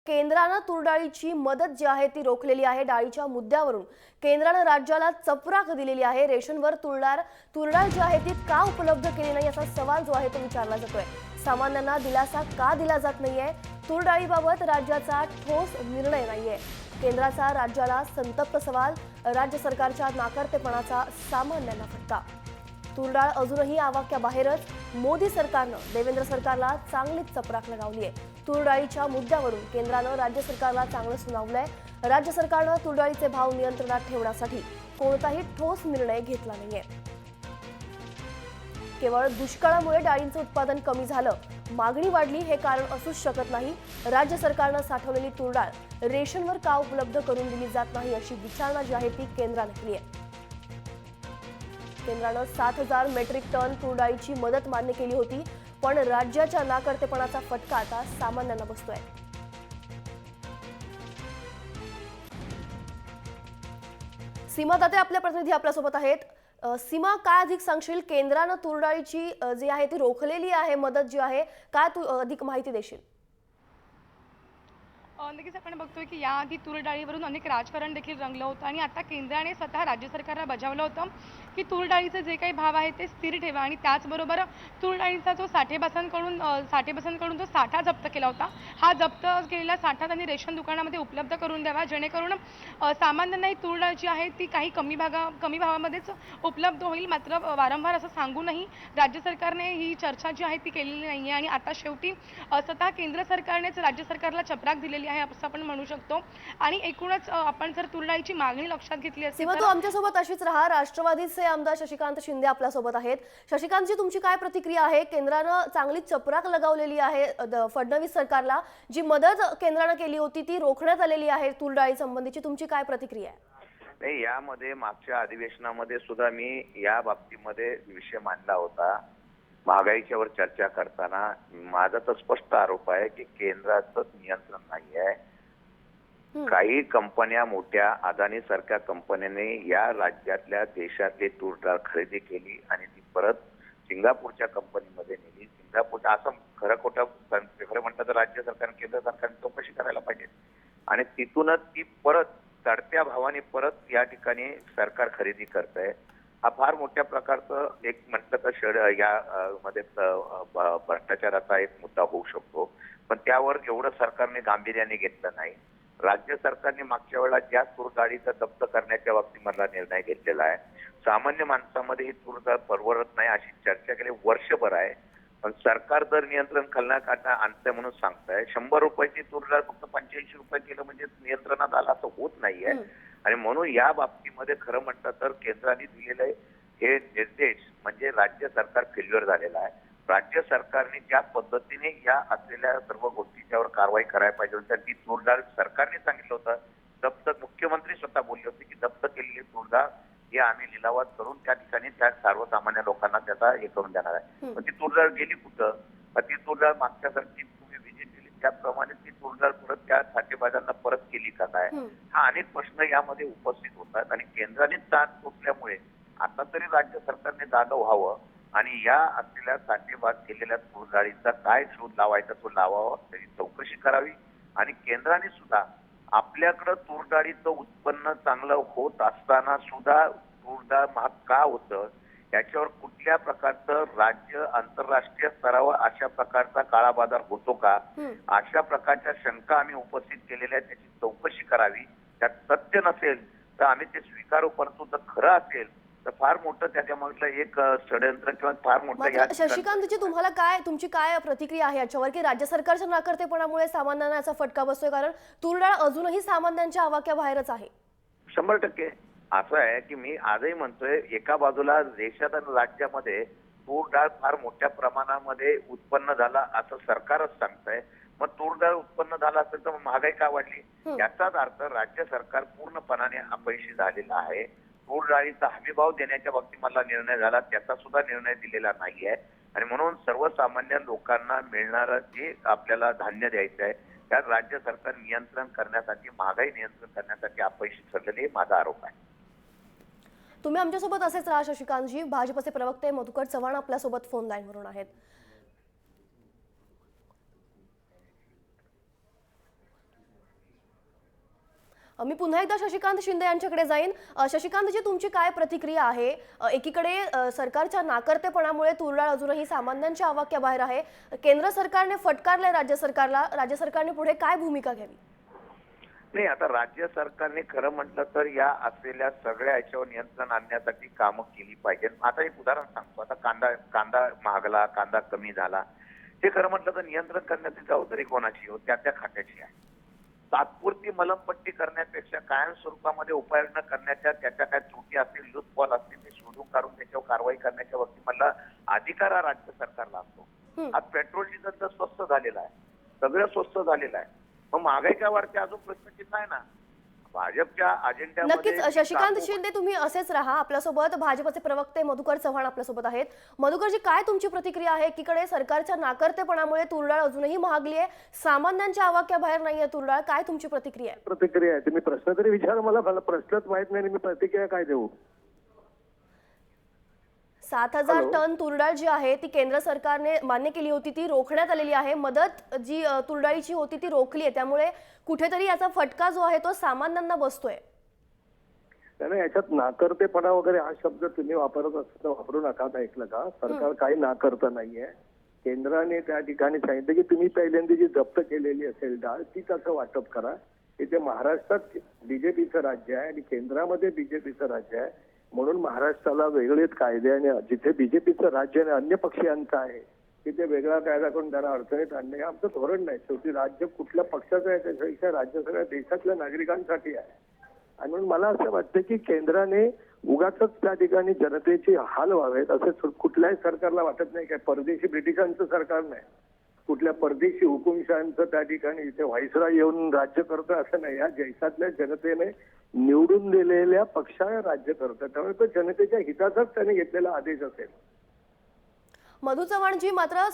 केंद्रानं तूर डाळीची मदत जी आहे ती रोखलेली आहे। डाळीच्या मुद्द्यावरून केंद्रानं राज्याला चपराक दिलेली आहे। रेशनवर तूरडाळ जी आहे ती का उपलब्ध केली नाही असा सवाल जो आहे तो विचारला जातोय। सामान्यांना दिलासा का दिला जात नाहीये? तूर डाळीबाबत राज्याचा ठोस निर्णय नाहीये। केंद्राचा राज्याला संतप्त सवाल, राज्य सरकारच्या नाकर्तेपणाचा सामान्यांना फटका। तूरडाळ अजूनही आवाक्याबाहेरच, मोदी सरकारनं देवेंद्र सरकारला चांगलीच चपराक लगावली आहे। तूरडाळीच्या मुद्द्यावरून केंद्रानं राज्य सरकारला चांगलं सुनावलंय। राज्य सरकारनं तूरडाळीचे भाव नियंत्रणात ठेवण्यासाठी कोणताही ठोस निर्णय घेतला नाहीये। केवळ दुष्काळामुळे डाळींचं उत्पादन कमी झालं, मागणी वाढली हे कारण असूच शकत नाही। राज्य सरकारनं साठवलेली तूरडाळ रेशनवर का उपलब्ध करून दिली जात नाही अशी विचारणा जी आहे ती केंद्राने केली आहे। केंद्रानं 7,000 मेट्रिक टन तूरडाळीची मदत मान्य केली होती, पण राज्याच्या नाकर्तेपणाचा फटका आता सामान्यांना बसतोय। सीमा दाते आपल्या प्रतिनिधी आपल्यासोबत आहेत। सीमा, काय अधिक सांगशील? केंद्रानं तूरडाळीची जी आहे ती रोखलेली आहे मदत जी आहे, काय तू अधिक माहिती देशील? नक्कीच आपण बघतोय की याआधी तूर डाळीवरून अनेक राजकारण देखील रंगलं होतं आणि आता केंद्राने स्वतः राज्य सरकारला बजावलं होतं की तूर डाळीचे जे काही भाव आहे ते स्थिर ठेवा आणि त्याचबरोबर तूर डाळीचा जो साठेबसांकडून जो साठा जप्त केला होता, हा जप्त केलेला साठा त्यांनी रेशन दुकानामध्ये उपलब्ध करून द्यावा, जेणेकरून सामान्यांना ही तूर डाळ जी आहे ती काही कमी भावामध्येच उपलब्ध होईल। मात्र वारंवार असं सांगूनही राज्य सरकारने ही चर्चा जी आहे ती केलेली नाही आहे आणि आता शेवटी स्वतः केंद्र सरकारनेच राज्य सरकारला चपराक दिलेली आहे असं आपण म्हणू शकतो। आणि एकूणच आपण जर तूर डाळीची मागणी लक्षात घेतली असेल सीमा, तर तू आमच्यासोबत अशीच राहा। राष्ट्रवादीचे आमदार शशिकांत शिंदे आपल्यासोबत आहेत। शशिकांतजी, तुमची काय प्रतिक्रिया आहे? केंद्रानं चांगली चपराक लगावलेली आहे फडणवीस सरकारला, जी मदत केंद्रानं केली होती ती रोखण्यात आलेली आहे तूर डाळी संबंधीची, तुमची काय प्रतिक्रिया आहे? नाही, यामध्ये मागच्या अधिवेशनामध्ये सुद्धा मी या बाबतीमध्ये विषय मांडला होता। महागाईच्या वर चर्चा करताना माझा तर स्पष्ट आरोप आहे की केंद्राचं नियंत्रण नाही आहे। काही कंपन्या, मोठ्या अदानी सारख्या कंपन्यांनी या राज्यातल्या देशातली तूर डाळ खरेदी केली आणि ती परत सिंगापूरच्या कंपनीमध्ये नेली। सिंगापूरच्या असं खरं म्हणतात तर राज्य सरकार, केंद्र सरकारने चौकशी करायला पाहिजे आणि तिथूनच ती परत चढत्या भावाने परत या ठिकाणी सरकार खरेदी करत आहे। हा फार मोठ्या प्रकारचं एक म्हटलं तर या मध्ये भ्रष्टाचाराचा एक मुद्दा होऊ शकतो, पण त्यावर एवढं सरकारने गांभीर्याने घेतलं नाही। राज्य सरकारने मागच्या वेळेला ज्या तूर डाळीचा जप्त करण्याच्या बाबतीमधला निर्णय घेतलेला आहे, सामान्य माणसामध्ये ही तूर डाळ परवडत नाही अशी चर्चा गेली वर्षभर आहे, पण सरकार दर नियंत्रण करण्यात आणतंय म्हणून सांगताय। 100 रुपयाची तूर डाळ फक्त 85 रुपये केलं म्हणजे नियंत्रणात आला असं होत नाहीये। आणि म्हणून या बाबतीमध्ये खरं म्हटलं तर केंद्राने दिलेले हे निर्देश म्हणजे राज्य सरकार फेल्युअर झालेलं आहे। राज्य सरकारने ज्या पद्धतीने या असलेल्या सर्व गोष्टींच्यावर कारवाई करायला पाहिजे होती ती तूर डाळ सरकारने सांगितलं होतं जप्त, मुख्यमंत्री स्वतः बोलले होते की जप्त केलेली तूर डाळ हे आम्ही लिलावात करून त्या ठिकाणी त्या सर्वसामान्य लोकांना त्याचा हे करून देणार आहे। पण ती तूर डाळ गेली कुठं? ती तूर डाळ मागच्यासारखी तुम्ही व्हिजिट केली त्याप्रमाणे ती तूर डाळ परत त्या साठेबाजांना परत केली का काय, हा अनेक प्रश्न यामध्ये उपस्थित होतात। आणि केंद्राने ताण सोडल्यामुळे आता तरी राज्य सरकारने जागा व्हावं आणि या असलेल्या साठेबाज केलेल्या तूर डाळीचा काय शोध लावायचा तो लावावा, त्याची चौकशी करावी आणि केंद्राने सुद्धा आपल्याकडं तूर डाळीचं उत्पन्न चांगलं होत असताना सुद्धा तूर डाळ महाग का होतं याच्यावर कुठल्या प्रकारचं राज्य आंतरराष्ट्रीय स्तरावर अशा प्रकारचा काळा बाजार होतो का, अशा प्रकारच्या शंका आम्ही उपस्थित केलेल्या त्याची चौकशी करावी। त्यात सत्य नसेल तर आम्ही ते स्वीकारू, परंतु जर खरं असेल तर फार मोठं त्याच्यामधलं एक षडयंत्र किंवा फार मोठं। शशिकांतजी, तुमची काय प्रतिक्रिया आहे याच्यावर की राज्य सरकारच्या नाकर्तेपणामुळे सामान्यांना याचा फटका बसतोय? कारण तूर डाळ अजूनही सामान्यांच्या आवाक्याबाहेरच आहे। 100% असं आहे की मी आजही म्हणतोय, एका बाजूला देशात आणि राज्यामध्ये तूर डाळ फार मोठ्या प्रमाणामध्ये उत्पन्न झाला असं सरकारच सांगतंय, मग तूर डाळ उत्पन्न झाला असेल तर महागाई का वाढली? याचाच अर्थ राज्य सरकार पूर्णपणाने अपयशी झालेलं आहे। तूर डाळीचा हमीभाव देण्याच्या बाबतीत मला निर्णय झाला, त्याचा सुद्धा निर्णय दिलेला नाहीये आणि म्हणून सर्वसामान्य लोकांना मिळणारं जे आपल्याला धान्य द्यायचं आहे त्यात राज्य सरकार नियंत्रण करण्यासाठी, महागाई नियंत्रण करण्यासाठी अपयशी ठरलेले माझा आरोप आहे। तुम्ही आमच्यासोबत असेच राहा शशिकांतजी। भाजपचे प्रवक्ते मधुकर चव्हाण आपल्यासोबत फोन लाईनवरून आहेत। मी पुन्हा एकदा शशिकांत शिंदे यांच्याकडे जाईन. शशिकांतजी, तुमची काय प्रतिक्रिया आहे? एकीकडे सरकारच्या नाकर्तेपणामुळे तूर डाळ अजूनही सामान्यांच्या आवाक्याबाहेर आहे. केंद्र सरकारने फटकारले राज्य सरकारला. राज्य सरकारने पुढे काय भूमिका घ्यावी? नाही, आता राज्य सरकारने खरं म्हटलं तर या असलेल्या सगळ्या याच्यावर नियंत्रण आणण्यासाठी कामं केली पाहिजेत. आता एक उदाहरण सांगतो. आता कांदा महागला, कांदा कमी झाला. हे खरं म्हटलं तर नियंत्रण करण्याची जबाबदारी कोणाची? त्या खात्याची आहे. तात्पुरती मलमपट्टी करण्यापेक्षा कायम स्वरूपामध्ये उपाययोजना करण्याच्या, त्याच्या काय त्रुटी असतील, लूटफॉल असतील ते शोधून काढून त्याच्यावर कारवाई करण्याच्या बाबतीत मला अधिकार हा राज्य सरकारला असतो. आज पेट्रोल डिझेल तर स्वस्त झालेला आहे, सगळं स्वस्त झालेलं आहे. मग महागाई काय वाढते अजून प्रश्नचिन्ह आहे ना. भाजपच्या अजेंड्यामध्ये नक्कीच शशिकांत शिंदे, तुम्ही असेच राहा. आपल्यासोबत भाजपचे प्रवक्ते मधुकर चव्हाण आपल्यासोबत आहेत. मधुकरजी, काय तुमची प्रतिक्रिया आहे? एकीकडे सरकारच्या नाकर्तेपणामुळे तूर डाळ अजूनही महागली आहे, सामान्यांच्या आवाक्याबाहेर नाहीये तूर डाळ. काय तुमची प्रतिक्रिया आहे? प्रतिक्रिया आहे तुम्ही प्रश्न तरी विचारा. मला प्रश्नच माहित नाही, मी प्रतिक्रिया काय देऊ? 7,000 टन तूर डाळ जी आहे ती केंद्र सरकारने मान्य केली होती, ती रोखण्यात आलेली आहे. मदत जी तूर डाळीची होती ती रोखली आहे. त्यामुळे कुठेतरी याचा फटका जो आहे तो सामान्यांना बसतोय. नाही, याच्यात नाकर्तेपणा वगैरे हा शब्द तुम्ही वापरत असताना वापरू नका. ऐकलं का? सरकार काही नाकर्त नाहीये. केंद्राने त्या ठिकाणी सांगितलं की तुम्ही पहिल्यांदा जी जप्त केलेली असेल डाळ ती त्याचं वाटप करा. इथे महाराष्ट्रात बीजेपीचं राज्य आहे आणि केंद्रामध्ये बीजेपीचं राज्य आहे, म्हणून महाराष्ट्राला वेगळेच कायदे आणि जिथे बीजेपीचं राज्य आणि अन्य पक्षीयांचं आहे तिथे वेगळा कायदा करून त्याला अडचणीत आणणे हे आमचं धोरण नाही. शेवटी राज्य कुठल्या पक्षाचं आहे त्याच्यापेक्षा राज्य सगळ्या देशातल्या नागरिकांसाठी आहे. आणि म्हणून मला असं वाटतं की केंद्राने उगाच त्या ठिकाणी जनतेचे हाल व्हावेत असं कुठल्याही सरकारला वाटत नाही. काय परदेशी ब्रिटिशांचं सरकार नाही, कुठल्या परदेशी हुकुमशाहांचं त्या ठिकाणी इथे व्हाईसरॉय येऊन राज्य करतं असं नाही. या देशातल्या जनतेने निवडून दिलेल्या पक्षाने राज्य करतं, त्यामुळे तो जनतेच्या हिताचाच त्याने घेतलेला आदेश असेल. मधु चव्हाणजी, मात्र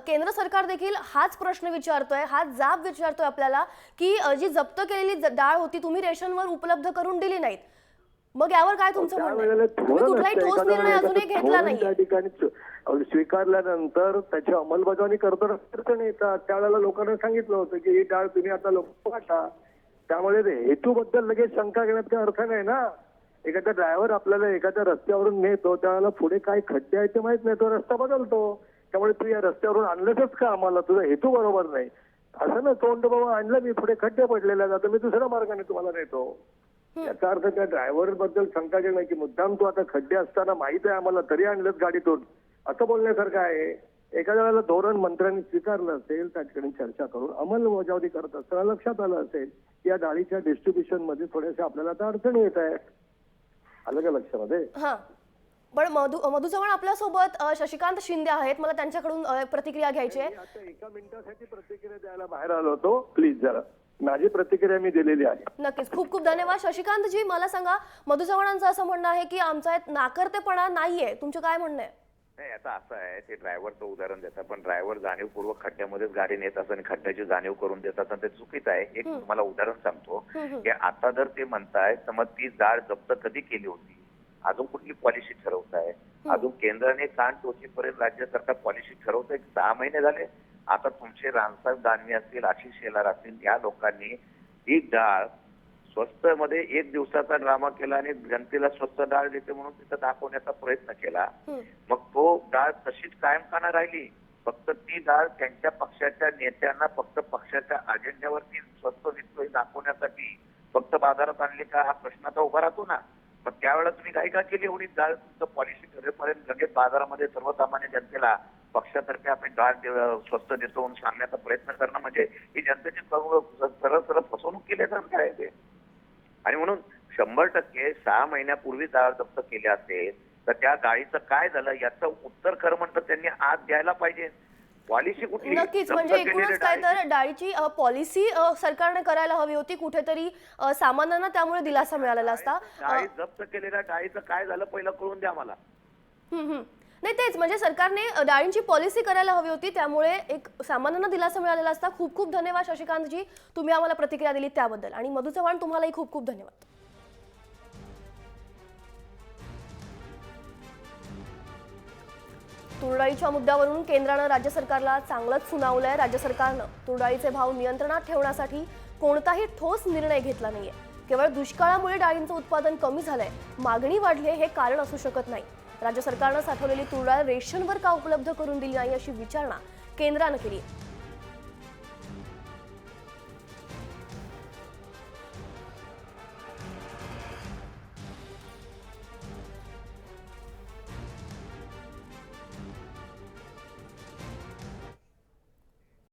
केंद्र सरकार देखील हाच प्रश्न विचारतोय, हाच जाब विचारतोय आपल्याला की जी जप्त केलेली डाळ होती तुम्ही रेशनवर उपलब्ध करून दिली नाहीत. मग यावर काय तुमचं म्हणणं आहे? तुम्ही कुठलाही ठोस निर्णय अजूनही घेतला नाही. त्या ठिकाणी स्वीकारल्यानंतर त्याची अंमलबजावणी करताना अडचणी येतात. त्यावेळेला लोकांना सांगितलं होतं की ही डाळ तुम्ही आता लोक वाटा. त्यामुळे हेतूबद्दल लगेच शंका घेण्यात काही अर्थ नाही ना. एखादा ड्रायव्हर आपल्याला एखाद्या रस्त्यावरून नेतो त्यावेळेला पुढे काय खड्डे आहे ते माहित नाही, तो रस्ता बदलतो. त्यामुळे तू या रस्त्यावरून आणलंच का आम्हाला? तुझा हेतू बरोबर नाही असं ना. तोंड बाबा आणलं मी, पुढे खड्डे पडलेले आहेत, आता मी दुसऱ्या मार्गाने तुम्हाला नेतो. याचा अर्थ त्या ड्रायव्हर बद्दल शंका घेणं की मुद्दाम तू आता खड्डे असताना माहित आहे आम्हाला तरी आणलंच गाडीतून असं बोलण्यासारखं आहे. एखाद्या वेळेला धोरण मंत्र्यांनी स्वीकारलं असेल, त्या ठिकाणी चर्चा करून अंमलबजावणी करत असताना लक्षात आलं असेल की या डाळीच्या डिस्ट्रीब्युशन मध्ये थोड्याशा आपल्याला आता अडचणी येत आहेत. आलं का लक्षामध्ये? हा, पण मधु चव्हाण आपल्यासोबत शशिकांत शिंदे आहेत, मला त्यांच्याकडून प्रतिक्रिया घ्यायची आहे. आता एका मिनिटासाठी प्रतिक्रिया द्यायला बाहेर आलो होतो, प्लीज जरा माझी प्रतिक्रिया मी दिलेली आहे. नक्कीच, खूप खूप धन्यवाद. शशिकांतजी, मला सांगा, मधु चव्हाणांचं असं म्हणणं आहे की आमचा नाकर्तेपणा नाहीये, तुमचं काय म्हणणं आहे? नाही, आता असं आहे, ते ड्रायव्हरचं उदाहरण देतात, पण ड्रायव्हर जाणीवपूर्वक खड्ड्यामध्येच गाडी नेत असतात आणि खड्ड्याची जाणीव करून देतात आणि ते चुकीचं आहे. एक तुम्हाला उदाहरण सांगतो की आता जर ते म्हणताय तर मग ती डाळ जप्त कधी केली होती, अजून कुठली पॉलिसी ठरवताय, अजून केंद्राने कान टोचेपर्यंत राज्य सरकार पॉलिसी ठरवतंय. 6 महिने झाले. आता तुमचे रामसाहेब दानवे असतील, आशिष शेलार असतील, या लोकांनी ही डाळ स्वस्त मध्ये 1 दिवसाचा ड्रामा केला आणि जनतेला स्वस्त डाळ देते म्हणून तिथं दाखवण्याचा प्रयत्न केला. मग तो डाळ तशीच कायम का नाही राहिली? फक्त ती डाळ त्यांच्या पक्षाच्या नेत्यांना फक्त पक्षाच्या अजेंड्यावरती स्वस्त विकतोय दाखवण्यासाठी फक्त बाजारात आणली का, हा प्रश्न आता उभा राहतो ना. मग त्यावेळेला तुम्ही काय का केली एवढी डाळ? तुमचं पॉलिसी ठरेपर्यंत लगेच बाजारामध्ये सर्वसामान्य जनतेला पक्षातर्फे आपण डाळ स्वस्त देतो म्हणून सांगण्याचा प्रयत्न करणं म्हणजे ही जनतेची सरळ सरळ फसवणूक केल्यासारखं आहे ते. आणि म्हणून 100% 6 महिन्यापूर्वी डाळ जप्त केली असेल तर त्या डाळीचं काय झालं याचं उत्तर खरं म्हणतं त्यांनी आज द्यायला पाहिजे. पॉलिसी कुठली? नक्कीच, म्हणजे एकूणच काय तर डाळीची पॉलिसी सरकारने करायला हवी होती. कुठेतरी सामान्यांना त्यामुळे दिलासा मिळालेला असता. डाळी जप्त केलेल्या डाळीचं काय झालं पहिलं कळून द्या मला. नाही, तेच म्हणजे सरकारने डाळींची पॉलिसी करायला हवी होती, त्यामुळे एक सामान्यांना दिलासा मिळालेला असता. खूप खूप धन्यवाद शशिकांतजी, तुम्ही आम्हाला प्रतिक्रिया दिली त्याबद्दल. आणि मधु चव्हाण, तुम्हालाही खूप खूप धन्यवाद. तुरडाळीच्या मुद्द्यावरून केंद्रानं राज्य सरकारला चांगलंच सुनावलंय. राज्य सरकारनं तुरडाळीचे भाव नियंत्रणात ठेवण्यासाठी कोणताही ठोस निर्णय घेतला नाहीये. केवळ दुष्काळामुळे डाळींचं उत्पादन कमी झालंय, मागणी वाढली हे कारण असू शकत नाही. राज्य सरकारनं साठवलेली तूर डाळ रेशनवर का उपलब्ध करून दिली नाही अशी विचारणा केंद्रानं केली.